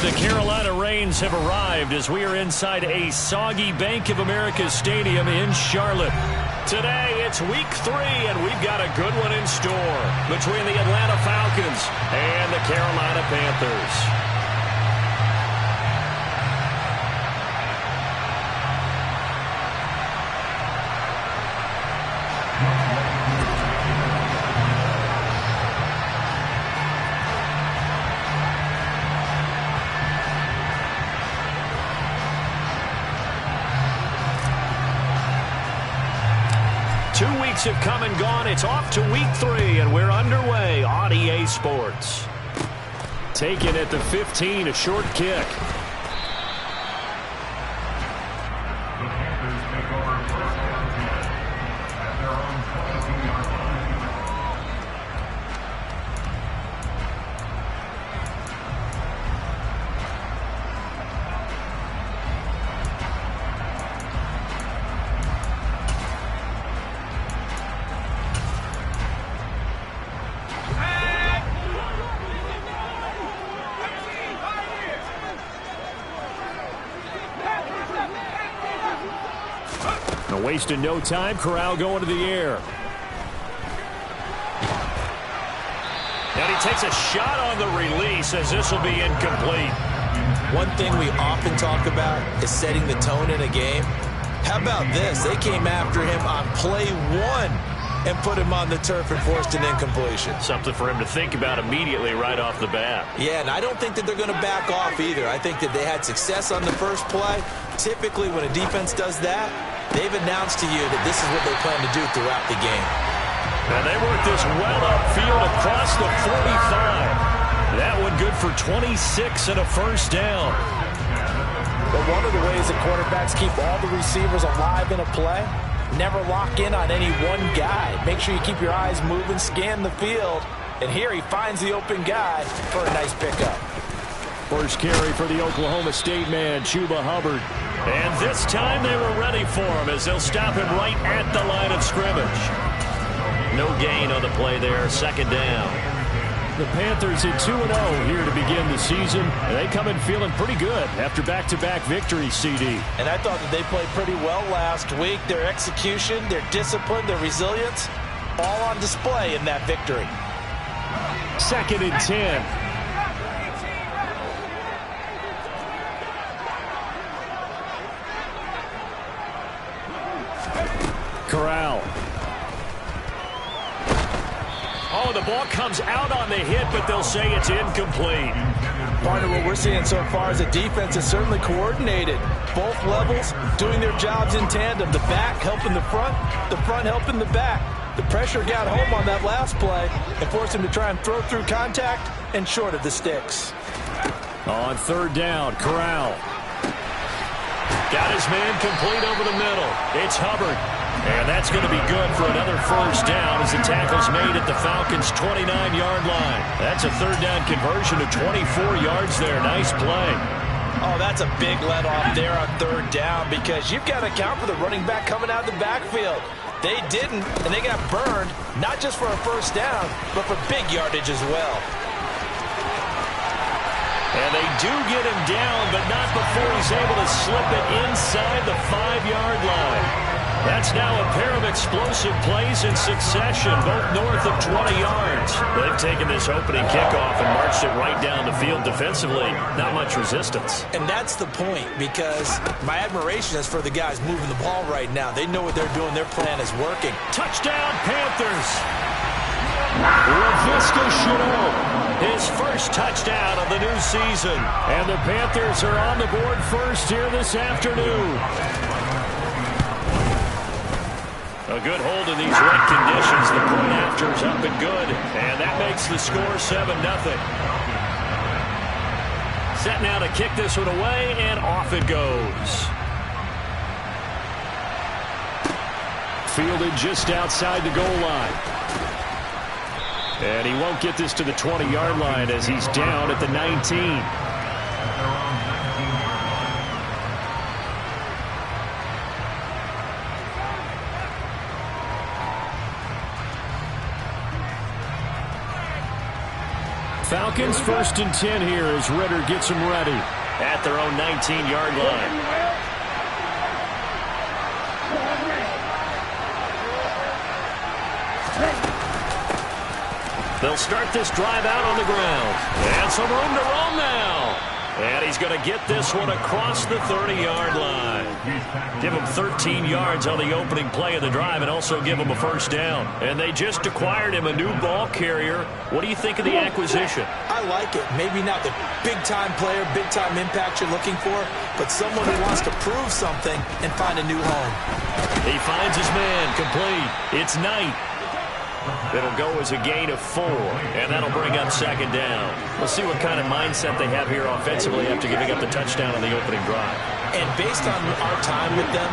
the Carolina Rains have arrived as we are inside a soggy Bank of America Stadium in Charlotte. Today, it's week 3, and we've got a good one in store between the Atlanta Falcons and the Carolina Panthers. Have come and gone. It's off to week 3, and we're underway on EA Sports. Taken at the 15, a short kick. Wasting no time. Corral going to the air. And he takes a shot on the release as this will be incomplete. One thing we often talk about is setting the tone in a game. How about this? They came after him on play 1 and put him on the turf and forced an incompletion. Something for him to think about immediately right off the bat. Yeah, and I don't think that they're going to back off either. I think that they had success on the first play. Typically, when a defense does that, they've announced to you that this is what they plan to do throughout the game. And they work this well upfield across the 45. That one good for 26 and a first down. But one of the ways that quarterbacks keep all the receivers alive in a play, never lock in on any one guy. Make sure you keep your eyes moving, scan the field. And here he finds the open guy for a nice pickup. First carry for the Oklahoma State man, Chuba Hubbard. And this time they were ready for him as they'll stop him right at the line of scrimmage. No gain on the play there, second down. The Panthers at 2-0 here to begin the season. And they come in feeling pretty good after back-to-back victories, CD. And I thought that they played pretty well last week. Their execution, their discipline, their resilience, all on display in that victory. Second and 10. Corral. Oh, the ball comes out on the hit, but they'll say it's incomplete. Partner, what we're seeing so far is the defense is certainly coordinated. Both levels doing their jobs in tandem. The back helping the front helping the back. The pressure got home on that last play and forced him to try and throw through contact and short of the sticks. On third down, Corral. Got his man complete over the middle. It's Hubbard. And that's going to be good for another first down as the tackle's made at the Falcons' 29-yard line. That's a third down conversion of 24 yards there. Nice play. Oh, that's a big let-off there on third down because you've got to account for the running back coming out of the backfield. They didn't, and they got burned, not just for a first down, but for big yardage as well. And they do get him down, but not before he's able to slip it inside the 5-yard line. That's now a pair of explosive plays in succession, both north of 20 yards. They've taken this opening kickoff and marched it right down the field defensively. Not much resistance. And that's the point, because my admiration is for the guys moving the ball right now. They know what they're doing. Their plan is working. Touchdown, Panthers. LaVisca Chenault, his first touchdown of the new season. And the Panthers are on the board first here this afternoon. A good hold in these wet conditions. The point after is up and good. And that makes the score 7-0. Set now to kick this one away, and off it goes. Fielded just outside the goal line. And he won't get this to the 20-yard line as he's down at the 19. Falcons 1st and 10 here as Ritter gets them ready at their own 19-yard line. They'll start this drive out on the ground. And some room to roam now. And he's going to get this one across the 30-yard line. Give him 13 yards on the opening play of the drive and also give him a first down. And they just acquired him a new ball carrier. What do you think of the acquisition? I like it. Maybe not the big-time player, big-time impact you're looking for, but someone who wants to prove something and find a new home. He finds his man complete. It's Knight. It'll go as a gain of 4, and that'll bring up 2nd down. We'll see what kind of mindset they have here offensively after giving up the touchdown on the opening drive. And based on our time with them,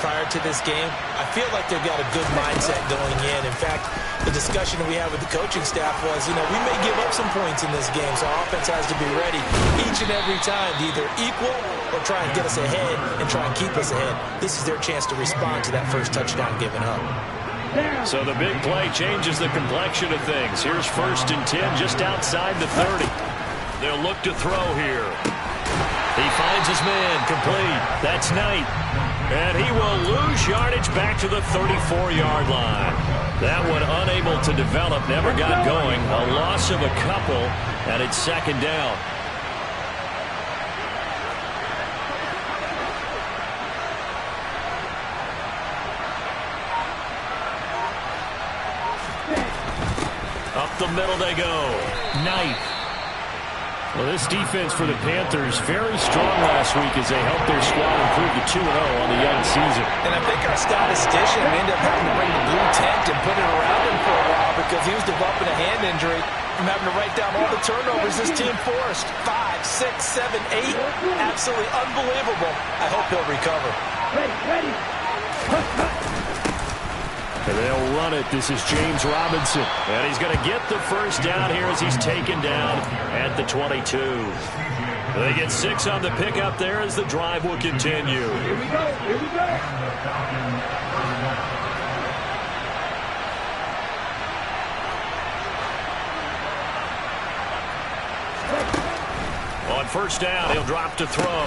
prior to this game, I feel like they've got a good mindset going in. In fact, the discussion that we had with the coaching staff was, we may give up some points in this game, so our offense has to be ready each and every time to either equal or try and get us ahead and try and keep us ahead. This is their chance to respond to that first touchdown given up. So the big play changes the complexion of things. Here's 1st and 10 just outside the 30. They'll look to throw here. He finds his man complete. That's Knight. And he will lose yardage back to the 34-yard line. That one unable to develop, never got going. A loss of a couple, and it's 2nd down. Up the middle they go. Knight. Well, this defense for the Panthers very strong last week as they helped their squad improve to 2-0 on the young season. And I think our statistician ended up having to bring the blue tent and put it around him for a while because he was developing a hand injury from having to write down all the turnovers this team forced. 5, 6, 7, 8. Absolutely unbelievable. I hope he'll recover. Ready. And they'll run it. This is James Robinson. And he's going to get the first down here as he's taken down at the 22. They get 6 on the pickup there as the drive will continue. Here we go. On 1st down, he'll drop to throw.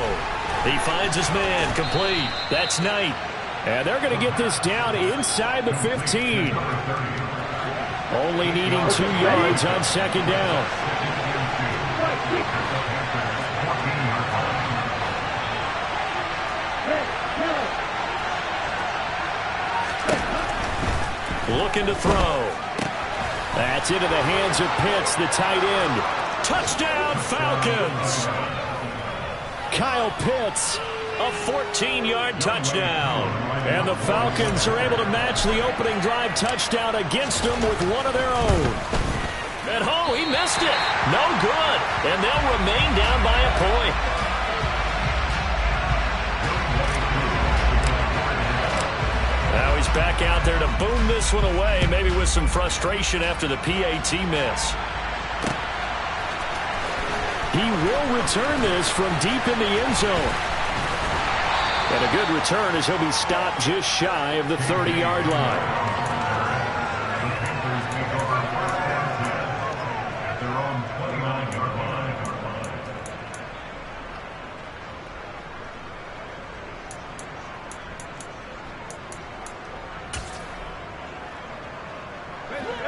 He finds his man complete. That's Knight. And they're going to get this down inside the 15. Only needing 2 yards on 2nd down. Looking to throw. That's into the hands of Pitts, the tight end. Touchdown, Falcons! Kyle Pitts. A 14-yard touchdown. And the Falcons are able to match the opening drive touchdown against them with one of their own. And he missed it. No good. And they'll remain down by a point. Now he's back out there to boom this one away, maybe with some frustration after the PAT miss. He will return this from deep in the end zone. And a good return as he'll be stopped just shy of the 30-yard line.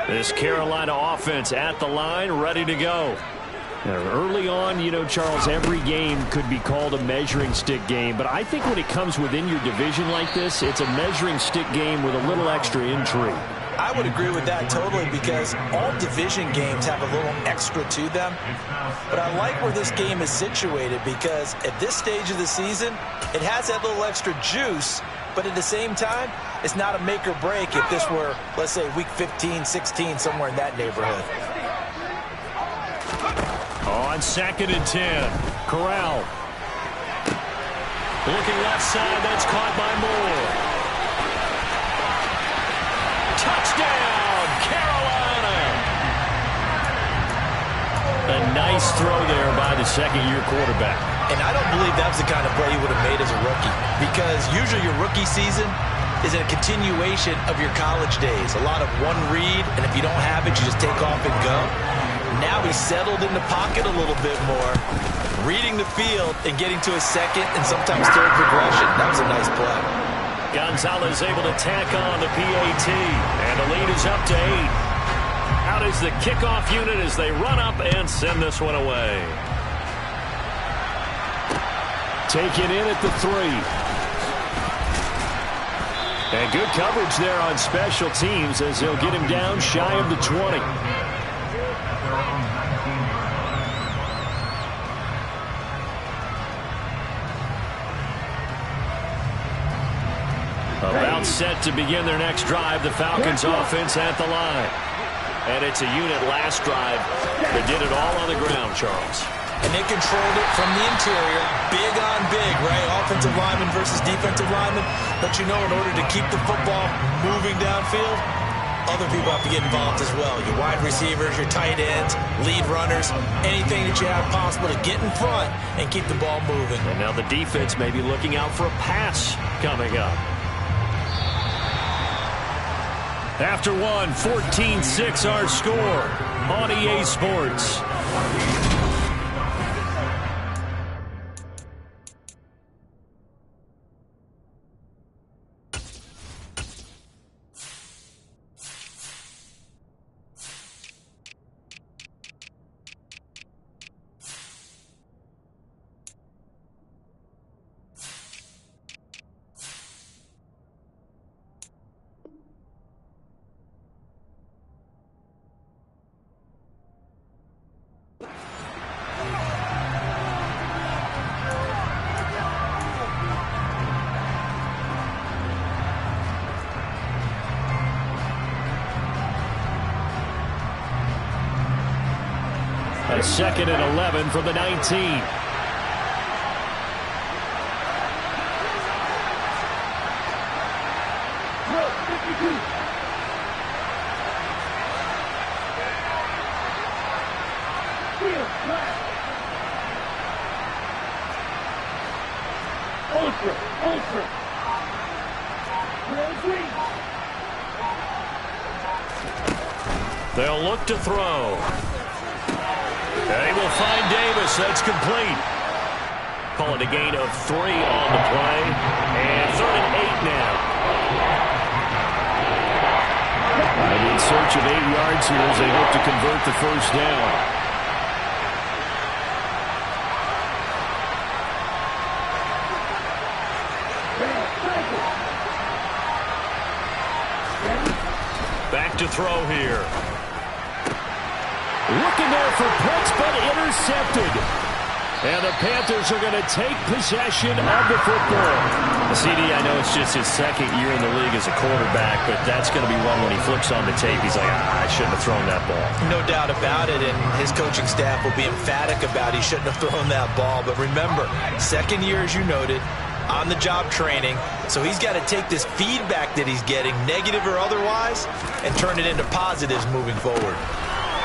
This Carolina offense at the line, ready to go. Early on, Charles, every game could be called a measuring stick game. But I think when it comes within your division like this, it's a measuring stick game with a little extra intrigue. I would agree with that totally because all division games have a little extra to them. But I like where this game is situated because at this stage of the season, it has that little extra juice. But at the same time, it's not a make or break if this were, let's say, week 15, 16, somewhere in that neighborhood. On 2nd and 10, Corral. Looking left side, that's caught by Moore. Touchdown, Carolina! A nice throw there by the second-year quarterback. And I don't believe that was the kind of play you would have made as a rookie because usually your rookie season is a continuation of your college days. A lot of one read, and if you don't have it, you just take off and go. Now he's settled in the pocket a little bit more, reading the field and getting to his second and sometimes third progression. That was a nice play. Gonzalez able to tack on the PAT, and the lead is up to 8. Out is the kickoff unit as they run up and send this one away. Taken in at the 3. And good coverage there on special teams as they'll get him down shy of the 20. About set to begin their next drive, the Falcons offense at the line. And it's a unit last drive that did it all on the ground, Charles. And they controlled it from the interior, big on big, right? Offensive lineman versus defensive lineman. But you know, in order to keep the football moving downfield, other people have to get involved as well. Your wide receivers, your tight ends, lead runners, anything that you have possible to get in front and keep the ball moving. And now the defense may be looking out for a pass coming up. After one, 14-6 our score on EA Sports. A 2nd and 11 from the 19. Ultra. They'll look to throw. They will find Davis. That's complete. Call it a gain of 3 on the play. And 3rd and 8 now. And in search of 8 yards here as they hope to convert the first down. Back to throw here. Looking there for points, but intercepted. And the Panthers are going to take possession of the football. CD, I know it's just his 2nd year in the league as a quarterback, but that's going to be one when he flips on the tape. He's like, I shouldn't have thrown that ball. No doubt about it, and his coaching staff will be emphatic about he shouldn't have thrown that ball. But remember, 2nd year, as you noted, on-the-job training, so he's got to take this feedback that he's getting, negative or otherwise, and turn it into positives moving forward.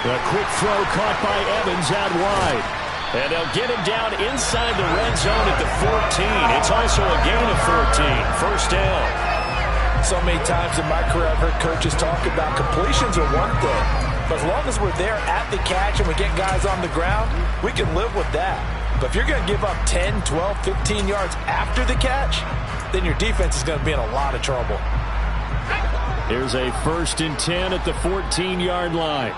A quick throw caught by Evans out wide. And they'll get him down inside the red zone at the 14. It's also a gain of 14. First down. So many times in my career I've heard coaches talk about completions are one thing. But as long as we're there at the catch and we get guys on the ground, we can live with that. But if you're going to give up 10, 12, 15 yards after the catch, then your defense is going to be in a lot of trouble. Here's a 1st and 10 at the 14-yard line.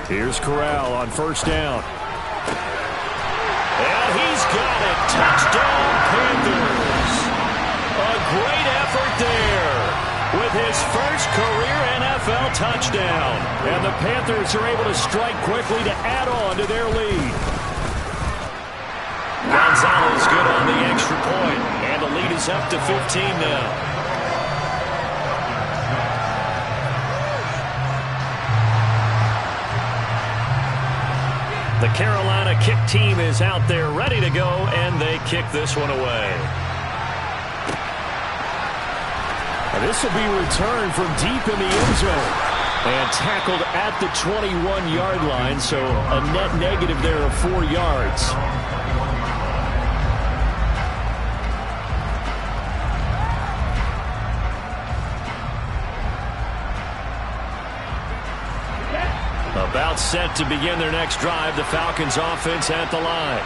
Here's Corral on first down. And he's got it. Touchdown, Panthers. A great effort there with his first career NFL touchdown. And the Panthers are able to strike quickly to add on to their lead. Gonzalez good on the extra point. And the lead is up to 15 now. The Carolina kick team is out there ready to go, and they kick this one away. And this will be returned from deep in the end zone. And tackled at the 21-yard line, so a net negative there of 4 yards. out set to begin their next drive. The Falcons offense at the line.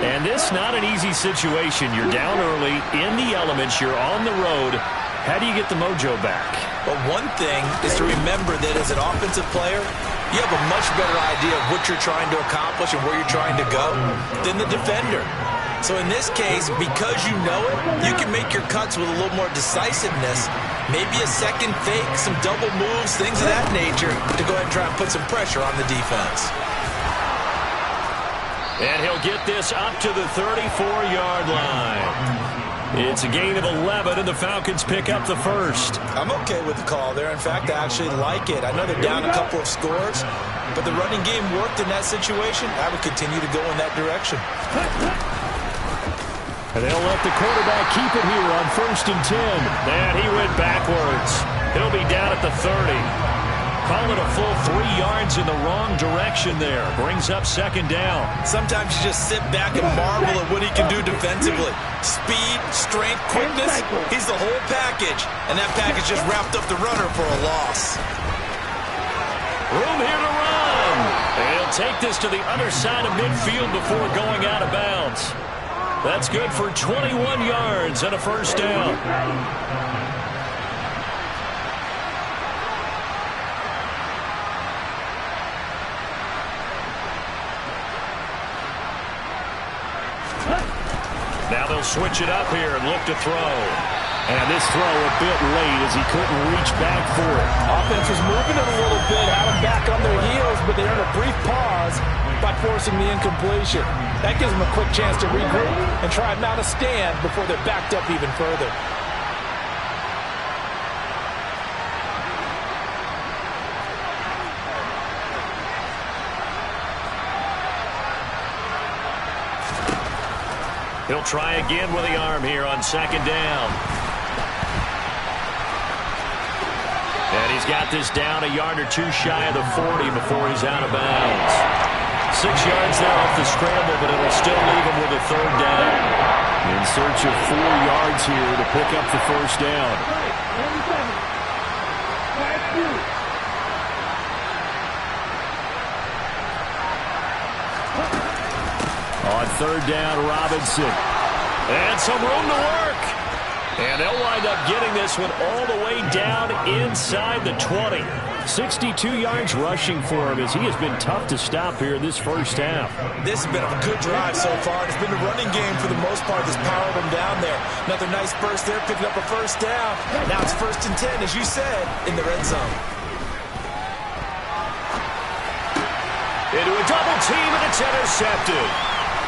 And this not an easy situation. You're down early, in the elements, you're on the road. How do you get the mojo back? Well, one thing is to remember that as an offensive player, you have a much better idea of what you're trying to accomplish and where you're trying to go than the defender. So in this case, because you know it, you can make your cuts with a little more decisiveness, maybe a second fake, some double moves, things of that nature, to go ahead and try and put some pressure on the defense. And he'll get this up to the 34-yard line. It's a gain of 11, and the Falcons pick up the first. I'm okay with the call there. In fact, I actually like it. I know they're down a couple of scores, but the running game worked in that situation. I would continue to go in that direction. And they'll let the quarterback keep it here on 1st and 10. And he went backwards. He'll be down at the 30. Call it a full 3 yards in the wrong direction there. Brings up 2nd down. Sometimes you just sit back and marvel at what he can do defensively. Speed, strength, quickness. He's the whole package. And that package just wrapped up the runner for a loss. Room here to run. And he'll take this to the other side of midfield before going out of bounds. That's good for 21 yards and a 1st down. Now they'll switch it up here and look to throw. And this throw a bit late as he couldn't reach back for it. Offense was moving it a little bit, had them back on their heels, but they earned a brief pause by forcing the incompletion. That gives them a quick chance to regroup and try and mount a stand before they're backed up even further. He'll try again with the arm here on 2nd down. And he's got this down a yard or 2 shy of the 40 before he's out of bounds. 6 yards there off the scramble, but it'll still leave him with a 3rd down. In search of 4 yards here to pick up the 1st down. On 3rd down, Robinson. And some room to work. And they'll wind up getting this one all the way down inside the 20. 62 yards rushing for him as he has been tough to stop here in this 1st half. This has been a good drive so far. It's been the running game for the most part that's powered them down there. Another nice burst there, picking up a 1st down. Now it's 1st and 10, as you said, in the red zone. Into a double team, and it's intercepted.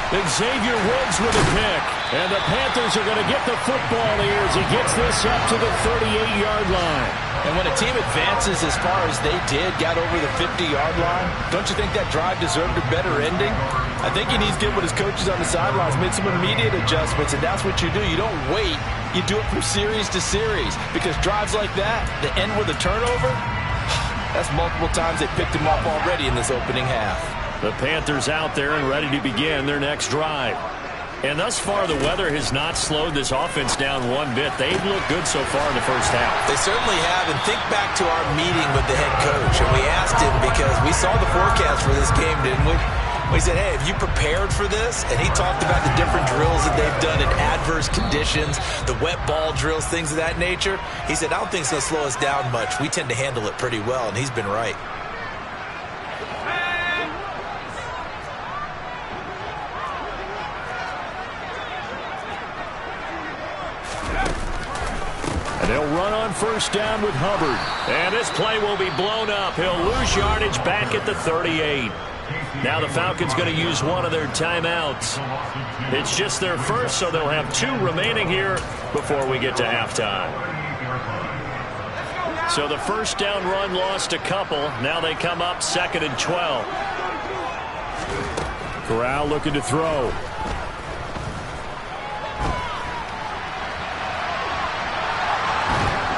Xavier Woods with a pick. And the Panthers are going to get the football here as he gets this up to the 38-yard line. And when a team advances as far as they did, got over the 50-yard line, don't you think that drive deserved a better ending? I think he needs to get with his coaches on the sidelines, made some immediate adjustments, and that's what you do. You don't wait. You do it from series to series, because drives like that, that end with a turnover, that's multiple times they picked him off already in this opening half. The Panthers out there and ready to begin their next drive. And thus far, the weather has not slowed this offense down one bit. They've looked good so far in the 1st half. They certainly have. And think back to our meeting with the head coach. And we asked him, because we saw the forecast for this game, didn't we? We said, hey, have you prepared for this? And he talked about the different drills that they've done in adverse conditions, the wet ball drills, things of that nature. He said, I don't think it's going to slow us down much. We tend to handle it pretty well, and he's been right. They'll run on 1st down with Hubbard. And this play will be blown up. He'll lose yardage back at the 38. Now the Falcons going to use one of their timeouts. It's just their first, so they'll have 2 remaining here before we get to halftime. So the 1st down run lost a couple. Now they come up 2nd and 12. Corral looking to throw.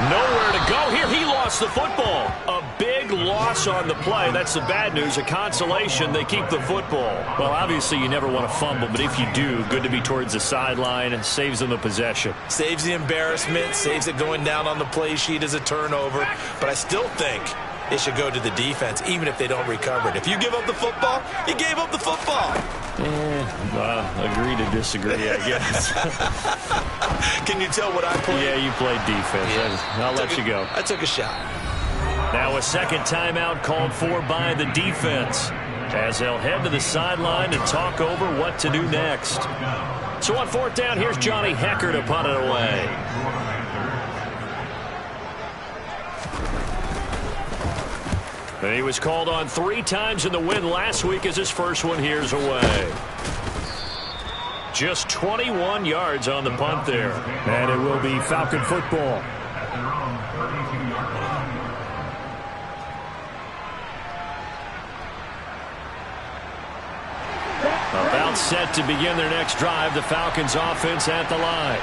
Nowhere to go here. He lost the football. A big loss on the play. That's the bad news. A consolation, they keep the football. Well, obviously you never want to fumble, but if you do, good to be towards the sideline and saves them the possession. Saves the embarrassment, saves it going down on the play sheet as a turnover. But I still think it should go to the defense, even if they don't recover it. If you give up the football, you gave up the football. Agree to disagree, I guess. Can you tell what I played? Yeah, you played defense. Yeah. I'll let you go. I took a shot. Now a second timeout called for by the defense, as they'll head to the sideline and talk over what to do next. So on fourth down, here's Johnny Hecker to punt it away. And he was called on 3 times in the win last week as his first one here's away. Just 21 yards on the punt there. And it will be Falcon football. About set to begin their next drive, the Falcons offense at the line.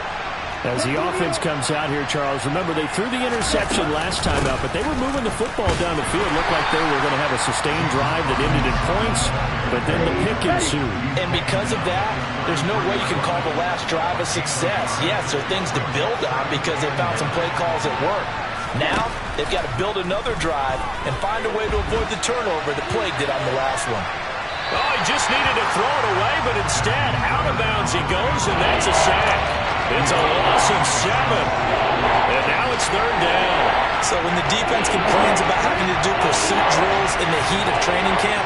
As the offense comes out here, Charles, remember they threw the interception last time out, but they were moving the football down the field. Looked like they were going to have a sustained drive that ended in points, but then the pick ensued. And because of that, there's no way you can call the last drive a success. Yes, there are things to build on because they found some play calls that work. Now, they've got to build another drive and find a way to avoid the turnover that plagued it on the last one. Oh, he just needed to throw it away, but instead, out of bounds he goes, and that's a sack. It's a loss of 7. And now it's third down. So when the defense complains about having to do pursuit drills in the heat of training camp,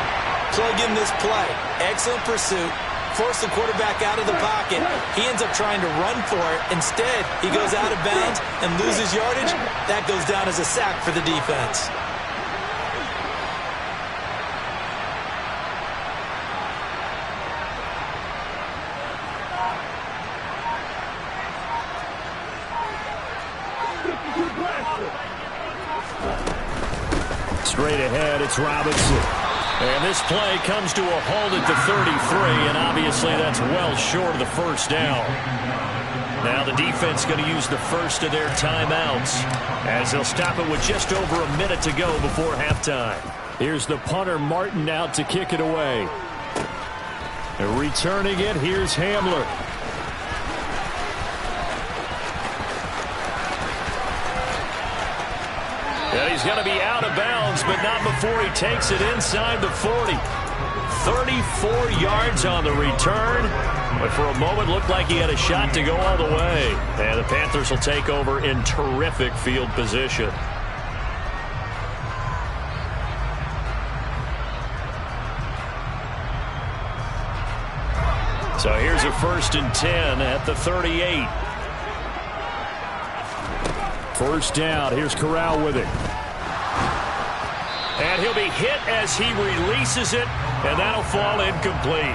plug in this play. Excellent pursuit. Force the quarterback out of the pocket. He ends up trying to run for it. Instead, he goes out of bounds and loses yardage. That goes down as a sack for the defense. Straight ahead, it's Robinson. And this play comes to a halt at the 33, and obviously that's well short of the first down. Now the defense going to use the first of their timeouts, as they'll stop it with just over a minute to go before halftime. Here's the punter, Martin, out to kick it away. And returning it, here's Hamler. And he's going to be out of bounds, but not before he takes it inside the 40. 34 yards on the return, but for a moment looked like he had a shot to go all the way. And the Panthers will take over in terrific field position. So here's a 1st and 10 at the 38. First down. Here's Corral with it. And he'll be hit as he releases it, and that'll fall incomplete.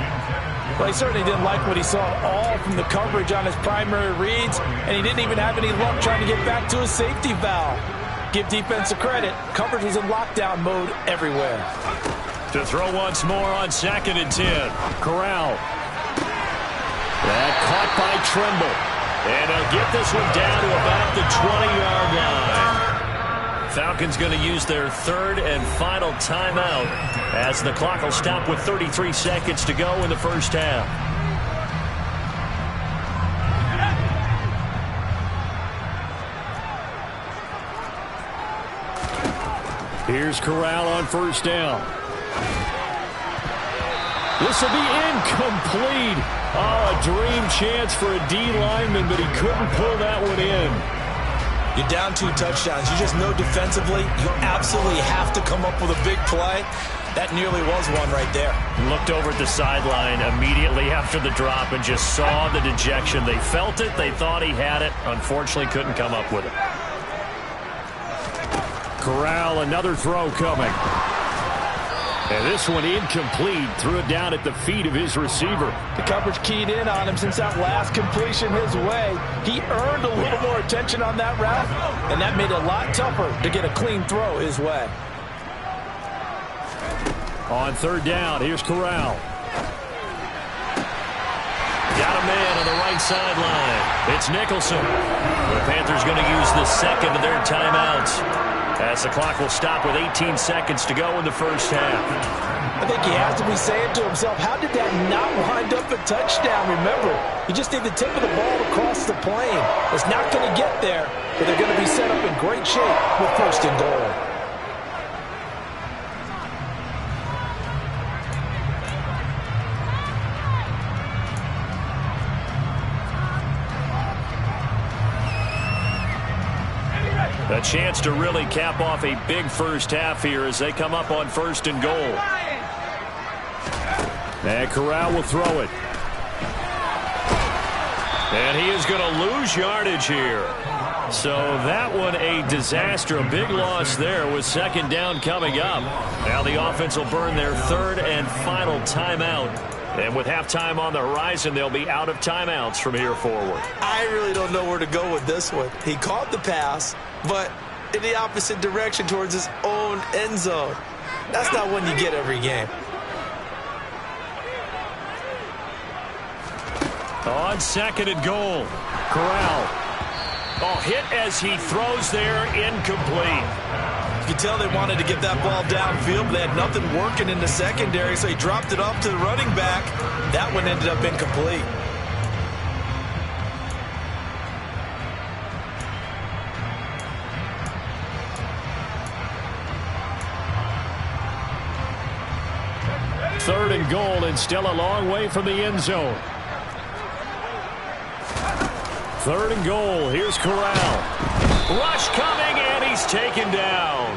Well, he certainly didn't like what he saw at all from the coverage on his primary reads, and he didn't even have any luck trying to get back to his safety valve. Give defense a credit. Coverage was in lockdown mode everywhere. To throw once more on 2nd and 10. Corral. That caught by Trimble. And he'll get this one down to about the 20-yard line. Falcons going to use their 3rd and final timeout as the clock will stop with 33 seconds to go in the first half. Here's Corral on 1st down. This will be incomplete. Oh, a dream chance for a D lineman, but he couldn't pull that one in. You're down 2 touchdowns. You just know defensively you absolutely have to come up with a big play. That nearly was one right there. Looked over at the sideline immediately after the drop and just saw the dejection. They felt it. They thought he had it. Unfortunately, couldn't come up with it. Corral, another throw coming. And this one incomplete. Threw it down at the feet of his receiver. The coverage keyed in on him since that last completion his way. He earned a little more attention on that route, and that made it a lot tougher to get a clean throw his way. On 3rd down, here's Corral. Got a man on the right sideline. It's Nicholson. The Panthers going to use the 2nd of their timeouts, as the clock will stop with 18 seconds to go in the first half. I think he has to be saying to himself, how did that not wind up a touchdown? Remember, you just need the tip of the ball across the plane. It's not going to get there, but they're going to be set up in great shape with 1st and goal. A chance to really cap off a big first half here as they come up on 1st and goal. And Corral will throw it. And he is going to lose yardage here. So that one a disaster. A big loss there with 2nd down coming up. Now the offense will burn their 3rd and final timeout. And with halftime on the horizon, they'll be out of timeouts from here forward. I really don't know where to go with this one. He caught the pass, but in the opposite direction towards his own end zone. That's not one you get every game. On 2nd and goal, Corral. Oh, hit as he throws there, incomplete. You can tell they wanted to get that ball downfield, but they had nothing working in the secondary, so he dropped it off to the running back. That one ended up incomplete. Third and goal, and still a long way from the end zone. 3rd and goal. Here's Corral. Rush coming, and he's taken down.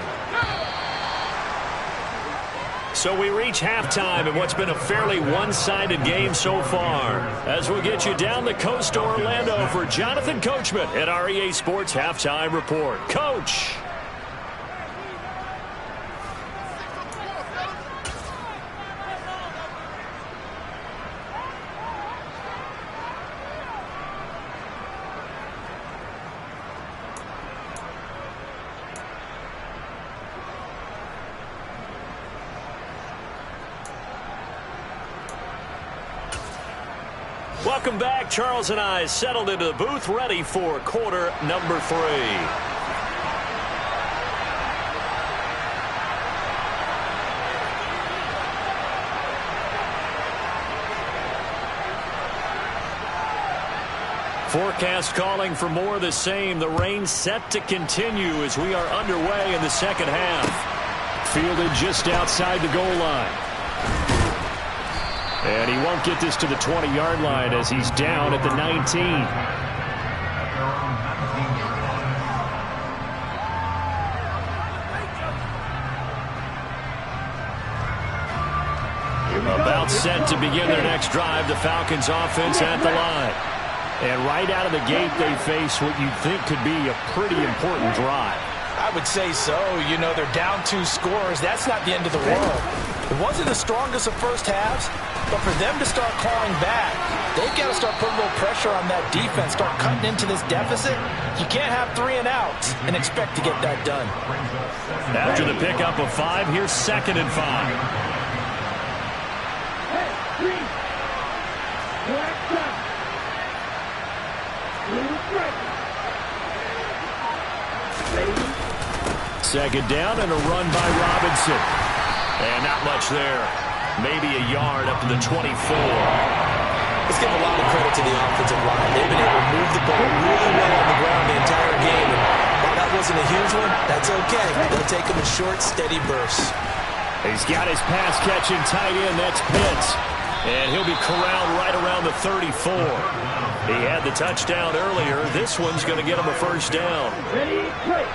So we reach halftime in what's been a fairly one-sided game so far. As we'll get you down the coast to Orlando for Jonathan Coachman at our EA Sports Halftime Report. Coach. Welcome back. Charles and I settled into the booth, ready for quarter number 3. Forecast calling for more of the same. The rain set to continue as we are underway in the 2nd half. Fielded just outside the goal line. And he won't get this to the 20-yard line as he's down at the 19. About set to begin their next drive, the Falcons offense at the line. And right out of the gate, they face what you'd think could be a pretty important drive. I would say so. You know, they're down 2 scores. That's not the end of the world. It wasn't the strongest of first halves, but for them to start clawing back, they've got to start putting a little pressure on that defense, start cutting into this deficit. You can't have 3 and outs and expect to get that done. After the pickup of 5, here's 2nd and 5. Second down and a run by Robinson. And not much there. Maybe a yard up to the 24. Let's give a lot of credit to the offensive line. They've been able to move the ball really well on the ground the entire game. And while that wasn't a huge one, that's okay. They'll take them in short, steady bursts. He's got his pass-catching tight end. That's Pitts. And he'll be corralled right around the 34. He had the touchdown earlier. This one's going to get him a first down. Ready, play.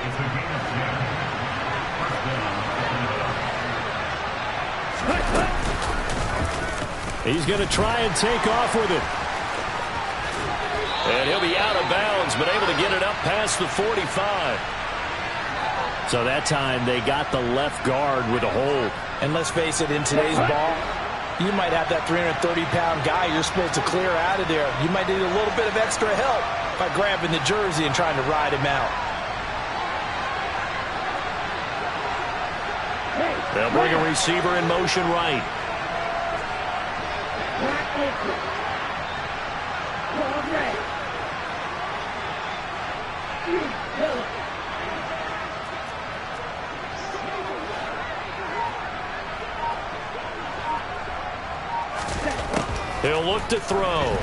He's going to try and take off with it. And he'll be out of bounds, but able to get it up past the 45. So that time they got the left guard with a hold. And let's face it, in today's ball, you might have that 330-pound guy you're supposed to clear out of there. You might need a little bit of extra help by grabbing the jersey and trying to ride him out. They'll bring a receiver in motion right. He'll look to throw.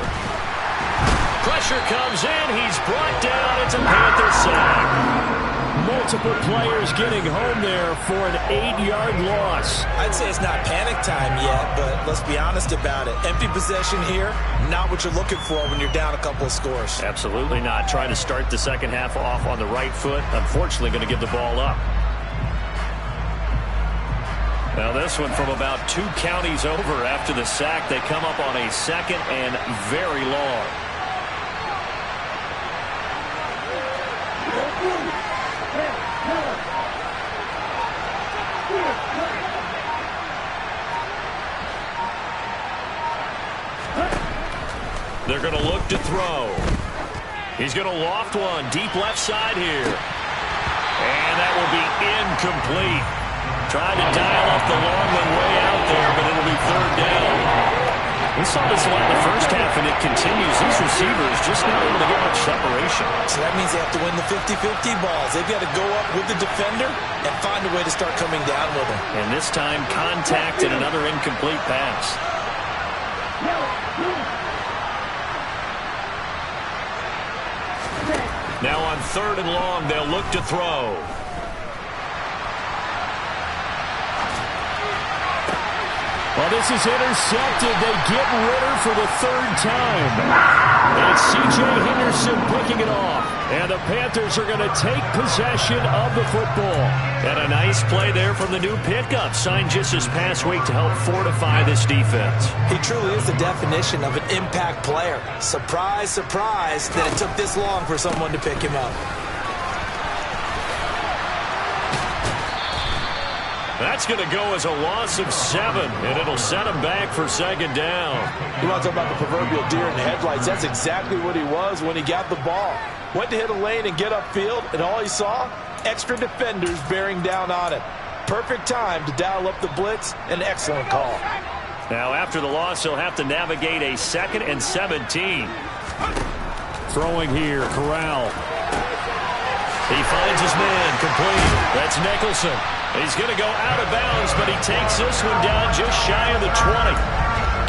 Pressure comes in. He's brought down. It's a Panther sack. multiple players getting home there for an 8-yard loss. I'd say it's not panic time yet, but let's be honest about it. Empty possession here, not what you're looking for when you're down a couple of scores. Absolutely not. Trying to start the second half off on the right foot. Unfortunately, going to give the ball up. Now this one from about 2 counties over after the sack. They come up on a 2nd and very long. They're going to look to throw. He's going to loft one deep left side here. And that will be incomplete. Trying to dial up the long one way out there, but it'll be 3rd down. We saw this a lot in the first half, and it continues. These receivers just not able to get much separation. So that means they have to win the 50-50 balls. They've got to go up with the defender and find a way to start coming down with him. And this time, contact and another incomplete pass. Now on 3rd and long, they'll look to throw. Well, this is intercepted. They get Ritter for the 3rd time. And it's C.J. Henderson picking it off. And the Panthers are going to take possession of the football. And a nice play there from the new pickup, signed just this past week to help fortify this defense. He truly is the definition of an impact player. Surprise, surprise that it took this long for someone to pick him up. That's going to go as a loss of 7, and it'll set him back for 2nd down. You want to talk about the proverbial deer in the headlights? That's exactly what he was when he got the ball. Went to hit a lane and get upfield, and all he saw, extra defenders bearing down on him. Perfect time to dial up the blitz. An excellent call. Now, after the loss, he'll have to navigate a 2nd and 17. Throwing here, Corral. He finds his man, complete. That's Nicholson. He's going to go out of bounds, but he takes this one down just shy of the 20.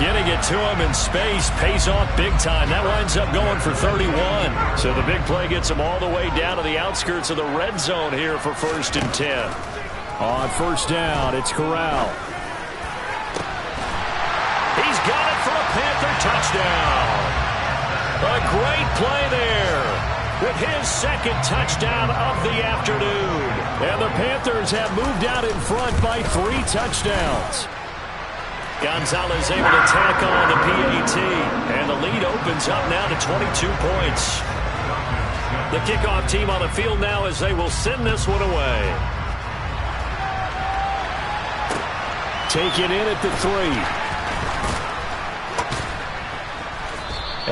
Getting it to him in space pays off big time. That winds up going for 31. So the big play gets him all the way down to the outskirts of the red zone here for 1st and 10. On 1st down, it's Corral. He's got it for a Panther touchdown. A great play there with his 2nd touchdown of the afternoon. And the Panthers have moved out in front by 3 touchdowns. Gonzalez able to tack on the PAT. And the lead opens up now to 22 points. The kickoff team on the field now as they will send this one away. Taken in at the 3.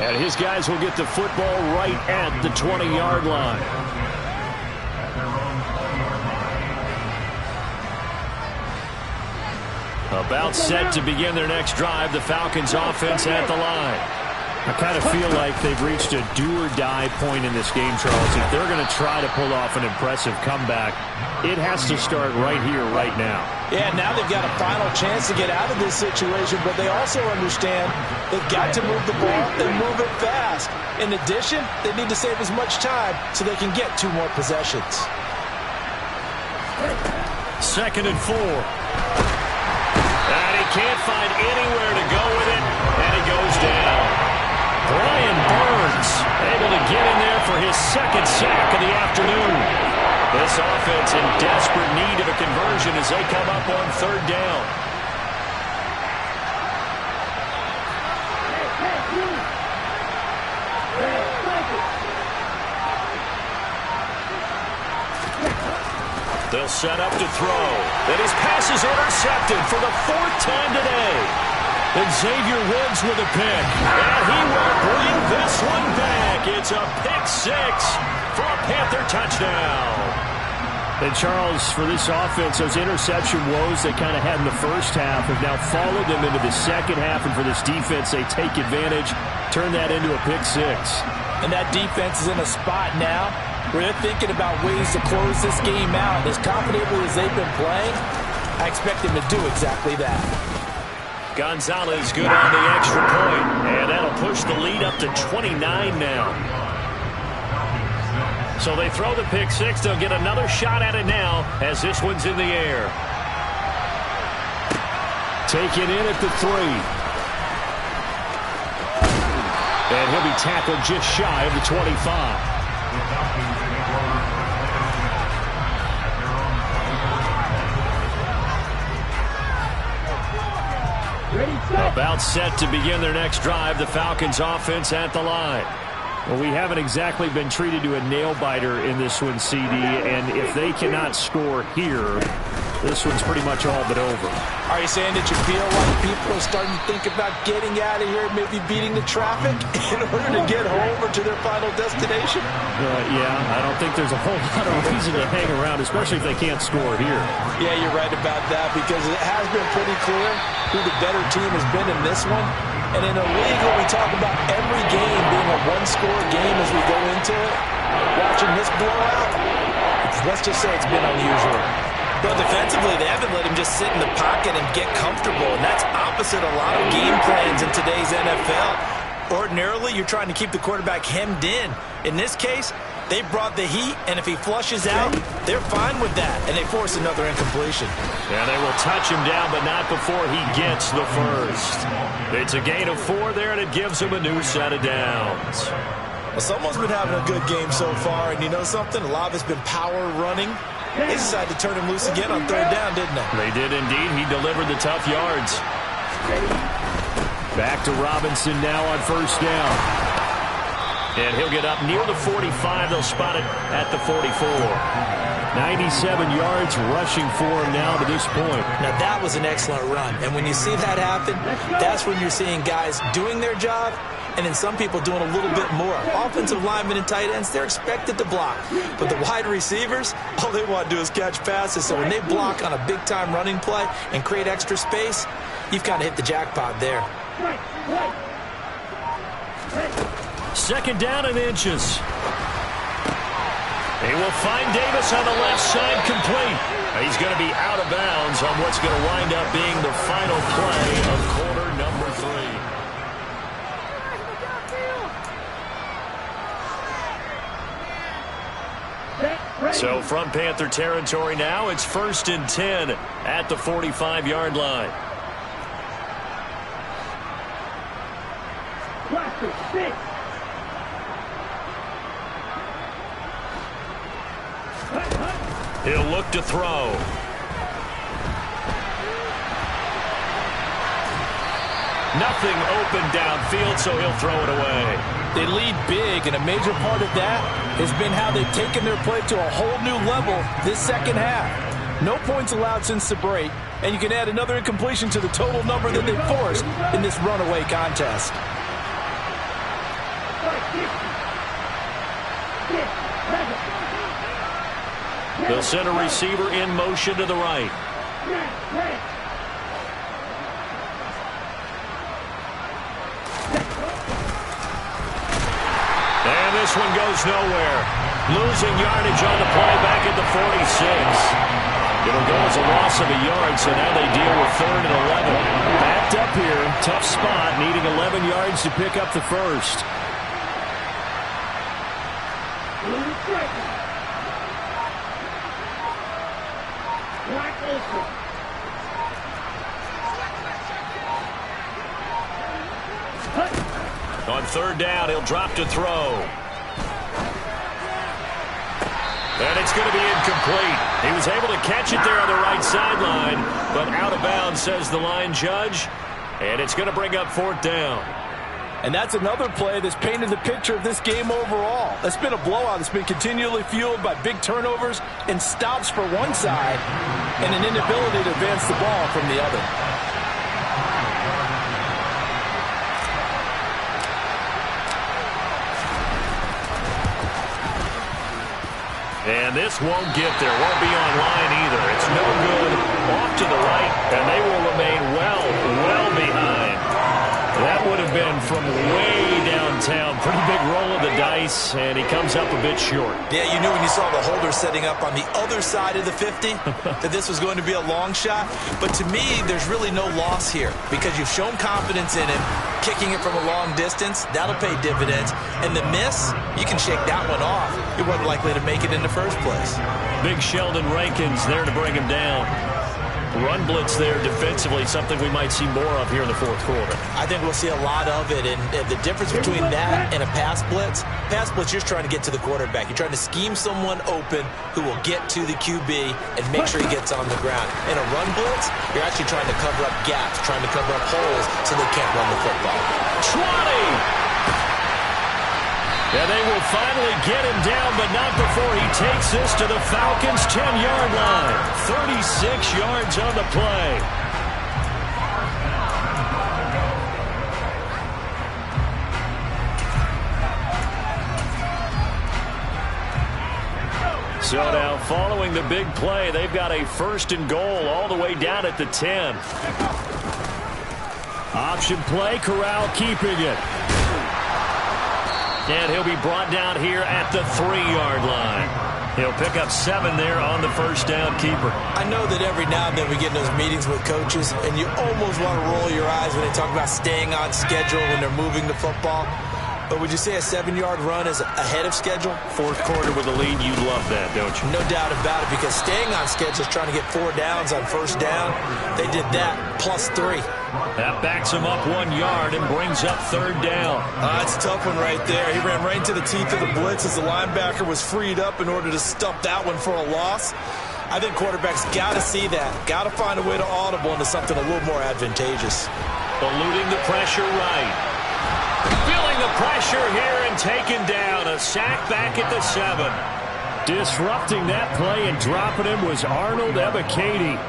And his guys will get the football right at the 20-yard line. About set to begin their next drive. The Falcons offense at the line. I kind of feel like they've reached a do-or-die point in this game, Charles. If they're going to try to pull off an impressive comeback, it has to start right here, right now. Yeah, now they've got a final chance to get out of this situation, but they also understand they've got to move the ball and move it fast. In addition, they need to save as much time so they can get 2 more possessions. 2nd and 4. And he can't find anywhere to go with it, and he goes down. Brian Burns able to get in there for his 2nd sack of the afternoon. This offense in desperate need of a conversion as they come up on 3rd down. They'll set up to throw. And his pass is intercepted for the 4th time today. And Xavier Woods with a pick. And he will bring this one back. It's a pick 6 for a Panther touchdown. And Charles, for this offense, those interception woes they kind of had in the first half have now followed them into the second half. And for this defense, they take advantage, turn that into a pick 6. And that defense is in a spot now where they're thinking about ways to close this game out. As confidently as they've been playing, I expect them to do exactly that. Gonzalez good on the extra point, and that'll push the lead up to 29 now. So they throw the pick six. They'll get another shot at it now as this one's in the air. Taken in at the 3. And he'll be tackled just shy of the 25. About set to begin their next drive. The Falcons offense at the line. Well, we haven't exactly been treated to a nail-biter in this one, CD, and if they cannot score here, this one's pretty much all but over. Are you saying that you feel like people are starting to think about getting out of here, maybe beating the traffic in order to get home or to their final destination? Yeah, I don't think there's a whole lot of reason to hang around, especially if they can't score here. Yeah, you're right about that because it has been pretty clear who the better team has been in this one. And in a league where we talk about every game being a one-score game as we go into it, watching this blowout, let's just say it's been unusual. Well, defensively, they haven't let him just sit in the pocket and get comfortable, and that's opposite a lot of game plans in today's NFL. Ordinarily, you're trying to keep the quarterback hemmed in. In this case, they brought the heat, and if he flushes out, they're fine with that, and they force another incompletion. Yeah, they will touch him down, but not before he gets the first. It's a gain of 4 there, and it gives him a new set of downs. Well, someone's been having a good game so far, and you know something? A lot of it's been power running. They decided to turn him loose again on 3rd down, didn't they? They did indeed. He delivered the tough yards. Back to Robinson now on 1st down. And he'll get up near the 45. They'll spot it at the 44. 97 yards rushing for him now to this point. Now, that was an excellent run. And when you see that happen, that's when you're seeing guys doing their job and then some people doing a little bit more. Offensive linemen and tight ends, they're expected to block. But the wide receivers, all they want to do is catch passes. So when they block on a big-time running play and create extra space, you've kind of hit the jackpot there. 2nd down and inches. He will find Davis on the left side, complete. He's going to be out of bounds on what's going to wind up being the final play of quarter number 3. So from Panther territory now, it's 1st and 10 at the 45-yard line. He'll look to throw. Nothing open downfield, so he'll throw it away. They lead big, and a major part of that has been how they've taken their play to a whole new level this second half. No points allowed since the break, and you can add another incompletion to the total number that they forced in this runaway contest. They'll send a receiver in motion to the right. And this one goes nowhere. Losing yardage on the play back at the 46. It'll go as a loss of a yard, so now they deal with 3rd and 11. Backed up here, tough spot, needing 11 yards to pick up the first. On 3rd down, he'll drop to throw. And it's going to be incomplete. He was able to catch it there on the right sideline, but out of bounds, says the line judge. And it's going to bring up 4th down. And that's another play that's painted the picture of this game overall. It's been a blowout that's been continually fueled by big turnovers and stops for one side and an inability to advance the ball from the other. And this won't get there. Won't be on line either. It's no good. Off to the right, and they will remain well behind. That would have been from way downtown. Pretty big roll of the dice, and he comes up a bit short. Yeah, you knew when you saw the holder setting up on the other side of the 50 that this was going to be a long shot. But to me, there's really no loss here because you've shown confidence in him, kicking it from a long distance. That'll pay dividends. And the miss, you can shake that one off. He wasn't likely to make it in the first place. Big Sheldon Rankins there to bring him down. Run blitz there defensively, something we might see more of here in the fourth quarter. I think we'll see a lot of it, and the difference between that and a pass blitz, you're just trying to get to the quarterback. You're trying to scheme someone open who will get to the QB and make sure he gets on the ground. In a run blitz, you're actually trying to cover up gaps, trying to cover up holes so they can't run the football. 20! Yeah, they will finally get him down, but not before he takes this to the Falcons' 10-yard line. 36 yards on the play. So now, following the big play, they've got a first and goal all the way down at the 10. Option play, Corral keeping it. And he'll be brought down here at the 3-yard line. He'll pick up 7 there on the first down keeper. I know that every now and then we get in those meetings with coaches, and you almost want to roll your eyes when they talk about staying on schedule when they're moving the football. But would you say a 7-yard run is ahead of schedule? Fourth quarter with a lead, you'd love that, don't you? No doubt about it, because staying on schedule is trying to get 4 downs on first down. They did that, plus 3. That backs him up 1 yard and brings up third down. That's a tough one right there. He ran right into the teeth of the blitz as the linebacker was freed up in order to stop that one for a loss. I think quarterbacks got to see that, got to find a way to audible into something a little more advantageous. Eluding the pressure right. Feeling the pressure here and taken down. A sack back at the 7. Disrupting that play and dropping him was Arnold Ebiketie.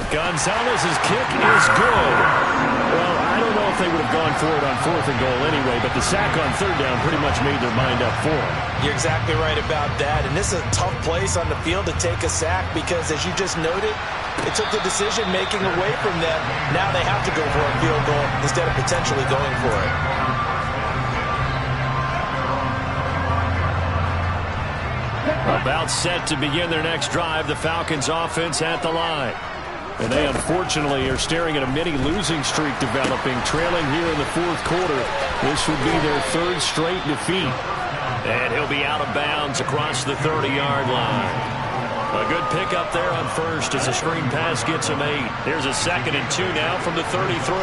Gonzalez's kick is good. Well, I don't know if they would have gone for it on 4th and goal anyway, but the sack on 3rd down pretty much made their mind up for him. You're exactly right about that, and this is a tough place on the field to take a sack because, as you just noted, it took the decision-making away from them. Now they have to go for a field goal instead of potentially going for it. About set to begin their next drive, the Falcons offense at the line. And they unfortunately are staring at a mini losing streak developing, trailing here in the fourth quarter. This would be their 3rd straight defeat. And he'll be out of bounds across the 30-yard line. A good pickup there on first as the screen pass gets him 8. Here's a 2nd and 2 now from the 33.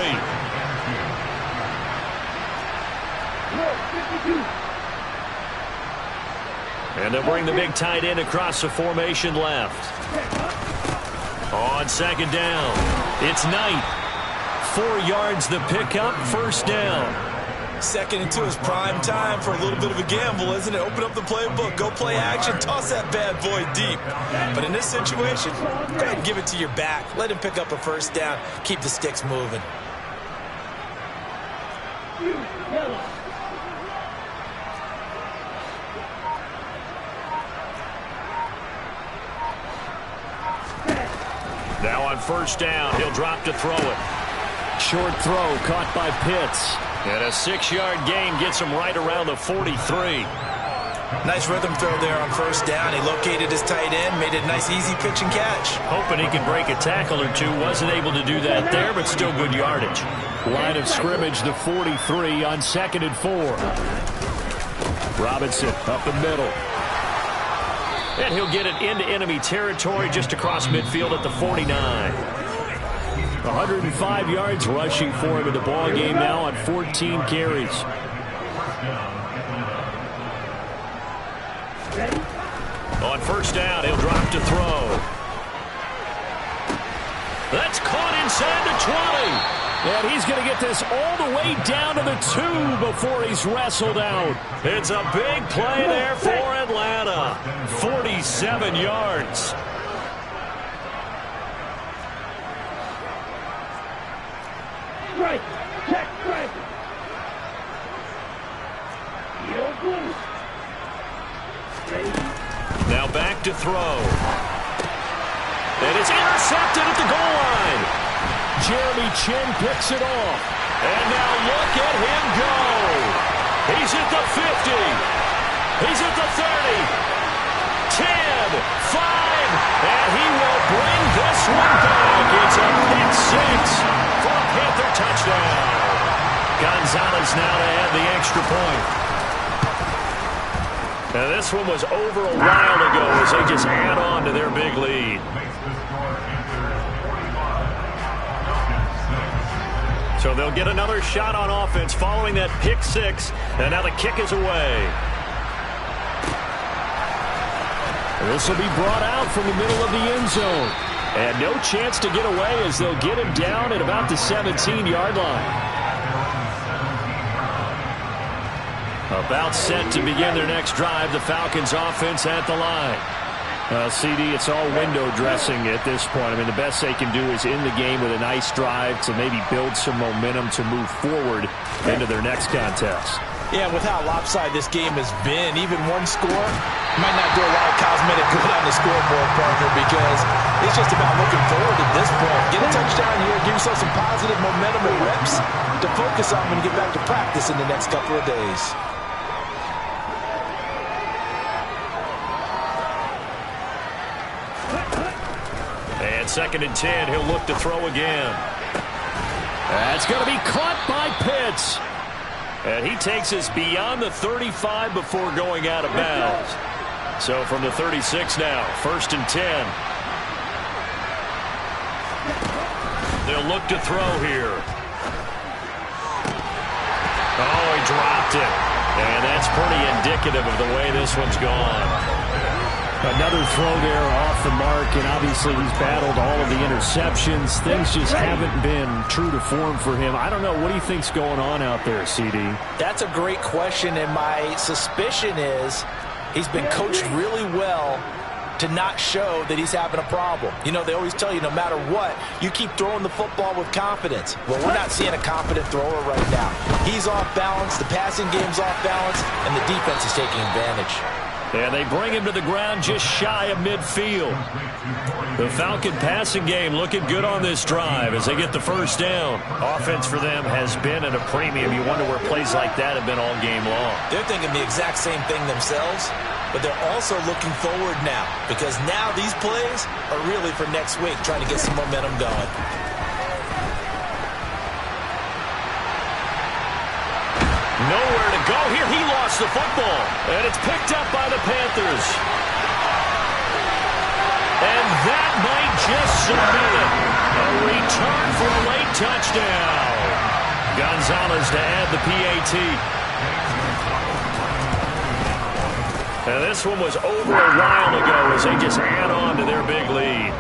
And they'll bring the big tight end across the formation left. On 2nd down, it's Knight. 4 yards the pickup, first down. 2nd and 2 is prime time for a little bit of a gamble, isn't it? Open up the playbook, go play action, toss that bad boy deep. But in this situation, go ahead and give it to your back. Let him pick up a first down. Keep the sticks moving. Now on first down, he'll drop to throw it. Short throw caught by Pitts. And a 6-yard gain gets him right around the 43. Nice rhythm throw there on first down. He located his tight end, made it a nice easy pitch and catch. Hoping he could break a tackle or two. Wasn't able to do that there, but still good yardage. Line of scrimmage, the 43 on 2nd and 4. Robinson up the middle. And he'll get it into enemy territory just across midfield at the 49. 105 yards rushing for him in the ball game now on 14 carries. On first down, he'll drop to throw. That's caught inside the 20. And he's going to get this all the way down to the 2 before he's wrestled out. It's a big play there for Atlanta. 47 yards. Strike. Check strike. Now back to throw. And it's intercepted at the goal line. Jeremy Chin picks it off. And now look at him go. He's at the 50. He's at the 30. 10, 5, and he will bring this one back. It's a pick six for a Panther touchdown. Gonzalez now to add the extra point. Now this one was over a while ago as they just add on to their big lead. So they'll get another shot on offense following that pick six, and now the kick is away. This will be brought out from the middle of the end zone. And no chance to get away as they'll get him down at about the 17-yard line. About set to begin their next drive, the Falcons offense at the line. CD, it's all window dressing at this point. I mean, the best they can do is in the game with a nice drive to maybe build some momentum to move forward into their next contest. Yeah, with how lopsided this game has been, even one score might not do a lot of cosmetic good on the scoreboard, partner, because it's just about looking forward at this point. Get a touchdown here, give yourself some positive momentum and reps to focus on when you get back to practice in the next couple of days. And 2nd and 10, he'll look to throw again. That's going to be caught by Pitts. And he takes us beyond the 35 before going out of bounds. So from the 36 now, 1st and 10. They'll look to throw here. Oh, he dropped it. And that's pretty indicative of the way this one's gone. Another throw there off the mark, and obviously he's battled all of the interceptions. Things just haven't been true to form for him. I don't know. What do you think's going on out there, CD? That's a great question, and my suspicion is he's been coached really well to not show that he's having a problem. You know, they always tell you no matter what, you keep throwing the football with confidence. Well, we're not seeing a confident thrower right now. He's off balance, the passing game's off balance, and the defense is taking advantage. And they bring him to the ground just shy of midfield. The Falcon passing game looking good on this drive as they get the first down. Offense for them has been at a premium. You wonder where plays like that have been all game long. They're thinking the exact same thing themselves, but they're also looking forward now because now these plays are really for next week, trying to get some momentum going. Nowhere to go here. He lost the football. And it's picked up by the Panthers. And that might just submit it. A return for a late touchdown. Gonzalez to add the PAT. And this one was over a while ago as they just add on to their big lead.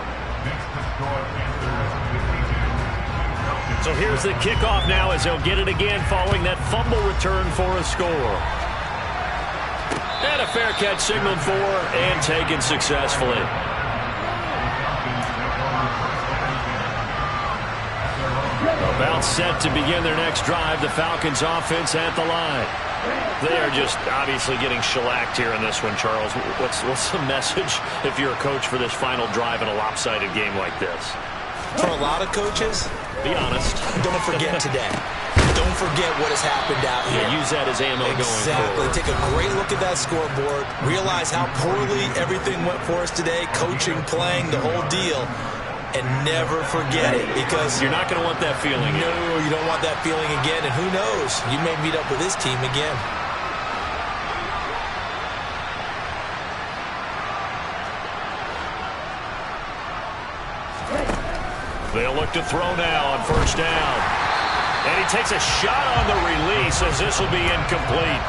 So here's the kickoff now as they'll get it again following that fumble return for a score. And a fair catch signaled for and taken successfully. About set to begin their next drive, the Falcons offense at the line. They are just obviously getting shellacked here in this one, Charles. What's the message if you're a coach for this final drive in a lopsided game like this? For a lot of coaches, be honest. Don't forget today. Don't forget what has happened out here. Yeah, use that as ammo going forward. Take a great look at that scoreboard. Realize how poorly everything went for us today. Coaching, playing, the whole deal. And never forget it because you're not going to want that feeling. No, you don't want that feeling again. And who knows? You may meet up with this team again. They'll look to throw now on first down. And he takes a shot on the release as this will be incomplete.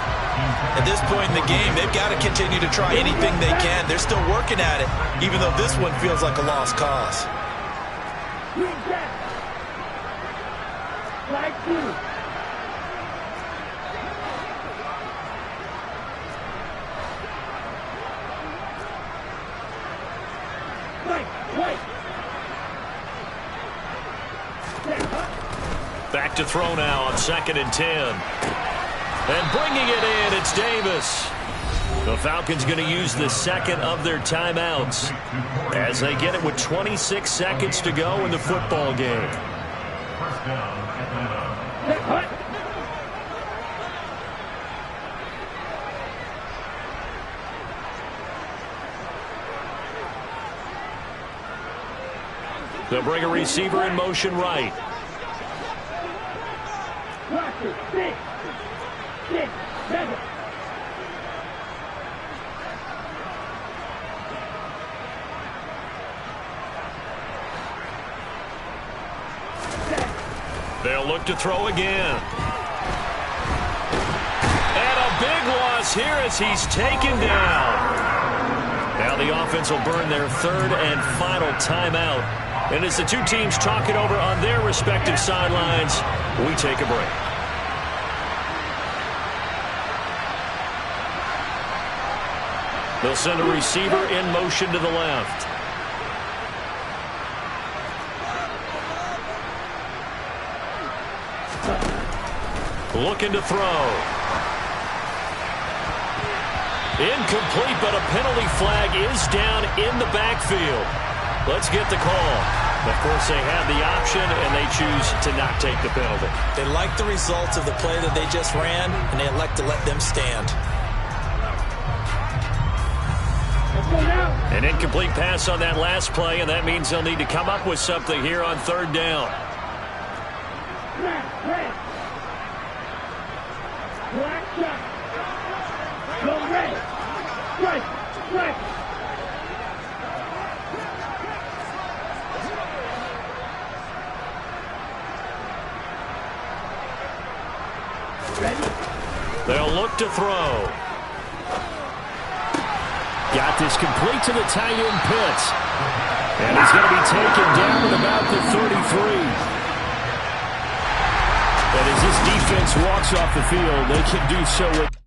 At this point in the game, they've got to continue to try anything they can. They're still working at it, even though this one feels like a lost cause. Flag 2. Back to throw now on 2nd and 10. And bringing it in, it's Davis. The Falcons going to use the second of their timeouts as they get it with 26 seconds to go in the football game. They'll bring a receiver in motion right. Six, 7. They'll look to throw again. And a big loss here as he's taken down. Now the offense will burn their third and final timeout. And as the two teams talk it over on their respective sidelines, we take a break. They'll send a receiver in motion to the left. Looking to throw. Incomplete, but a penalty flag is down in the backfield. Let's get the call. Of course, they have the option, and they choose to not take the penalty. They like the results of the play that they just ran, and they elect to let them stand. An incomplete pass on that last play, and that means they'll need to come up with something here on third down. Black shot. Go red. Strike. Strike. Ready? They'll look to throw. Got this complete to the tight end Pitts. And he's going to be taken down at about the 33. And as this defense walks off the field, they can do so with